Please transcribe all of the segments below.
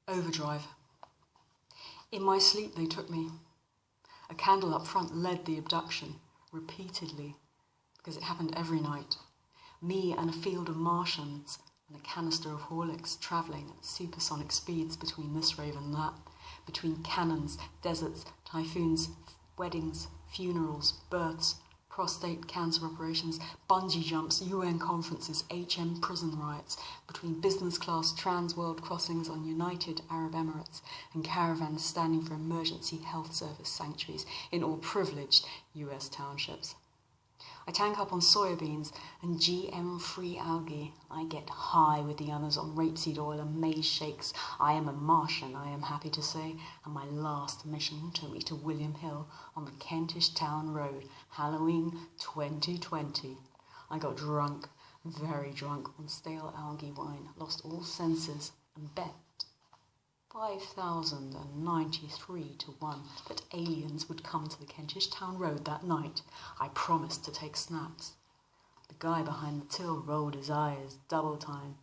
Overdrive. In my sleep they took me. A candle up front led the abduction, repeatedly, because it happened every night. Me and a field of Martians and a canister of Horlicks travelling at supersonic speeds between this rave and that, between cannons, deserts, typhoons, weddings, funerals, births, prostate cancer operations, bungee jumps, UN conferences, HM prison riots, between business class trans-world crossings on United Arab Emirates and caravans standing for emergency health service sanctuaries in all privileged US townships. I tank up on soybeans and GM-free algae. I get high with the others on rapeseed oil and maize shakes. I am a Martian, I am happy to say, and my last mission took me to William Hill on the Kentish Town Road, Halloween 2020. I got drunk, very drunk, on stale algae wine, lost all senses, and bet 5,093 to 1 that aliens would come to the Kentish Town Road that night. I promised to take snaps. The guy behind the till rolled his eyes, double time,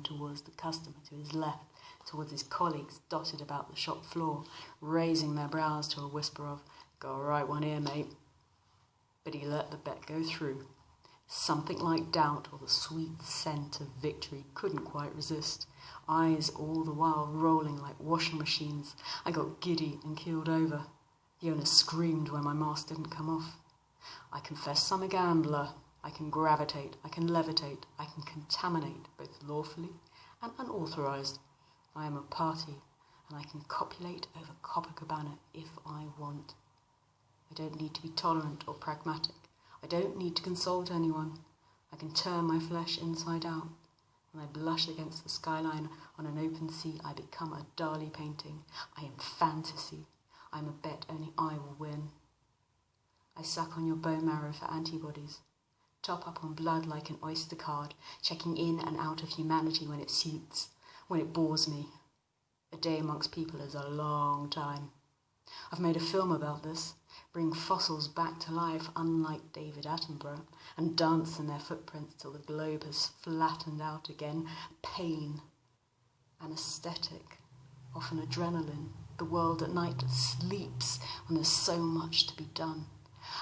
towards the customer to his left, towards his colleagues dotted about the shop floor, raising their brows to a whisper of, "Got a right one here, mate." But he let the bet go through. Something like doubt or the sweet scent of victory couldn't quite resist. Eyes all the while rolling like washing machines. I got giddy and keeled over. The owner screamed when my mask didn't come off. I confess I'm a gambler. I can gravitate, I can levitate, I can contaminate, both lawfully and unauthorized. I am a party, and I can copulate over Copacabana if I want. I don't need to be tolerant or pragmatic. I don't need to consult anyone. I can turn my flesh inside out. When I blush against the skyline on an open sea, I become a Dali painting. I am fantasy. I am a bet only I will win. I suck on your bone marrow for antibodies. Top up on blood like an Oyster card, checking in and out of humanity when it suits, when it bores me. A day amongst people is a long time. I've made a film about this. Bring fossils back to life, unlike David Attenborough, and dance in their footprints till the globe has flattened out again. Pain, anesthetic, often adrenaline. The world at night sleeps when there's so much to be done.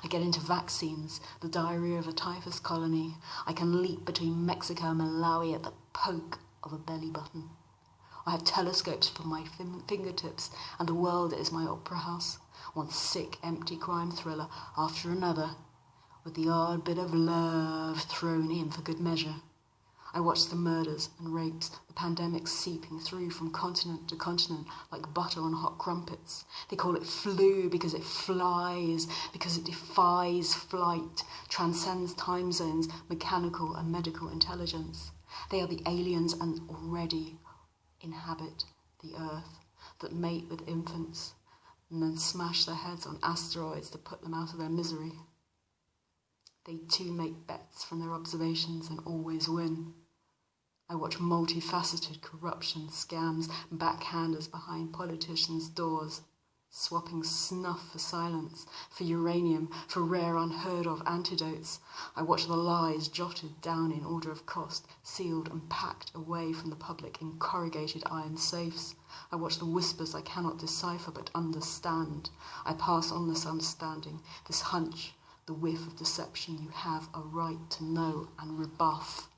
I get into vaccines, the diarrhea of a typhus colony. I can leap between Mexico and Malawi at the poke of a belly button. I have telescopes for my fingertips, and the world is my opera house. One sick, empty crime thriller after another, with the odd bit of love thrown in for good measure. I watch the murders and rapes, the pandemics seeping through from continent to continent like butter on hot crumpets. They call it flu because it flies, because it defies flight, transcends time zones, mechanical and medical intelligence. They are the aliens and already inhabit the earth, that mate with infants and then smash their heads on asteroids to put them out of their misery. They too make bets from their observations and always win. I watch multifaceted corruption, scams, backhanders behind politicians' doors, swapping snuff for silence, for uranium, for rare unheard of antidotes. I watch the lies jotted down in order of cost, sealed and packed away from the public in corrugated iron safes. I watch the whispers I cannot decipher but understand. I pass on this understanding, this hunch, the whiff of deception you have a right to know and rebuff.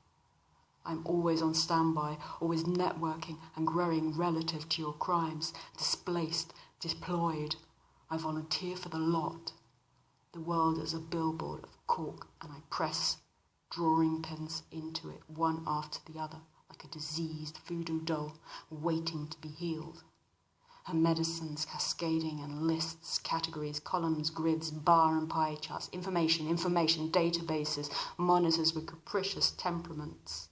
I'm always on standby, always networking and growing relative to your crimes, displaced, deployed. I volunteer for the lot. The world is a billboard of cork, and I press drawing pins into it one after the other, like a diseased voodoo doll waiting to be healed. Her medicines cascading and lists, categories, columns, grids, bar and pie charts, information, databases, monitors with capricious temperaments.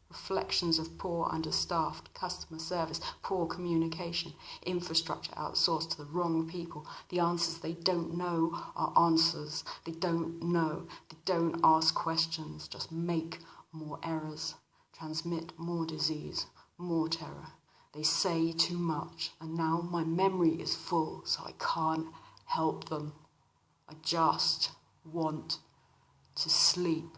Reflections of poor understaffed customer service, poor communication, infrastructure outsourced to the wrong people. The answers they don't know are answers. They don't know. They don't ask questions. Just make more errors. Transmit more disease, more terror. They say too much, and now my memory is full, so I can't help them. I just want to sleep.